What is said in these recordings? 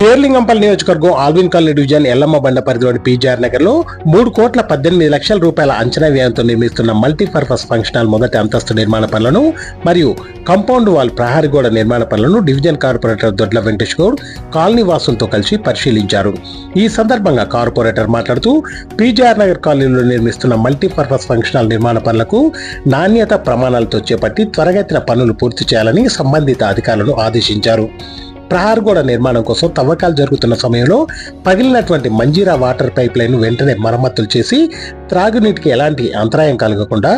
శేర్లింగంపల్లి నియోజకవర్గం Alvin colony division Yellamma బండ పరిధిలోని పీజీఆర్ నగర్ లో 3,18,00,000 రూపాయల అంచనా వ్యయంతో నిర్మిస్తున్న మల్టీపర్పస్ ఫంక్షన్ హాల్ మొదటి అంతస్తు నిర్మాణ పనులను మరియు కంపౌండ్ వాల్ ప్రహరీ గోడ నిర్మాణ పనులను డివిజన్ కార్పొరేటర్ దొడ్ల వెంకటేష్ గౌడ్ కాలనీ వాసులతో కలిసి పరిశీలించారు. ఈ సందర్భంగా కార్పొరేటర్ మాట్లాడుతూ పీజీఆర్ నగర్ కాలనీలో నిర్మిస్తున్న మల్టీపర్పస్ ఫంక్షన్ హాల్ నిర్మాణ పనులకు నాణ్యత ప్రమాణాలతో చేపట్టి త్వరగతిన పనులు పూర్తి చేయాలని సంబంధిత అధికారులను ఆదేశించారు. ప్రహార్ గోడ నిర్మాణం కోసం తవ్వకాలు జరుగుతున్న సమయంలో పగిలినటువంటి మంజీరా వాటర్ పైప్ లైన్ వెంటనే మరమ్మతులు చేసి త్రాగునీటికి ఎలాంటి అంతరాయం కలగకుండా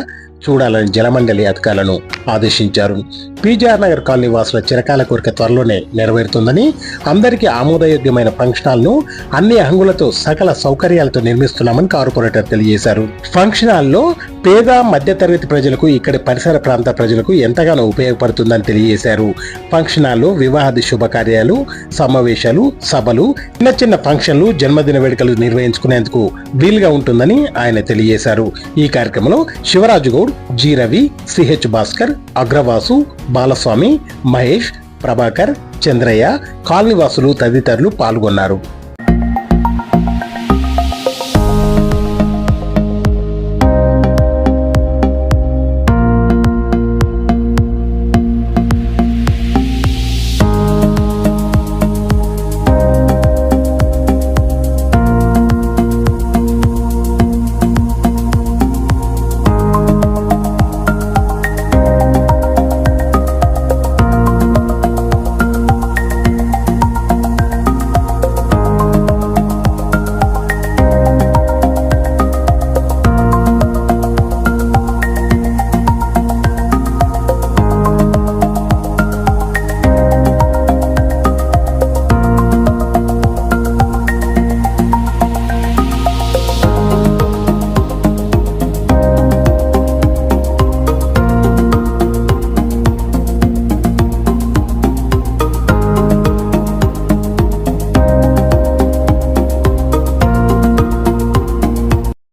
చూడాలని జలమండలి అధికారులను ఆదేశించారు. పీజీఆర్ నగర్ కాలనీ వాసుల చిరకాల కోరిక త్వరలోనే నెరవేరుతుందని, అందరికీ ఆమోదయోగ్యమైన ఫంక్షన్ హాల్ ను అన్ని హంగులతో సకల సౌకర్యాలతో నిర్మిస్తున్నామని కార్పొరేటర్ తెలియజేశారు. ఫంక్షన్ హాల్లో పేద మధ్యతరగతి ప్రజలకు, ఇక్కడి పరిసర ప్రాంత ప్రజలకు ఎంతగానో ఉపయోగపడుతుందని తెలియజేశారు. ఫంక్షన్ హాల్లో వివాహాది శుభకార్యాలు, సమావేశాలు, సభలు, చిన్న చిన్న ఫంక్షన్లు, జన్మదిన వేడుకలు నిర్వహించుకునేందుకు వీలుగా ఉంటుందని ఆయన తెలియజేశారు. ఈ కార్యక్రమంలో శివరాజు గౌడ్, జి రవి, సిహెచ్ భాస్కర్, అగ్రవాసు, బాలస్వామి, మహేష్, ప్రభాకర్, చంద్రయ్య, కాలనీవాసులు తదితరులు పాల్గొన్నారు.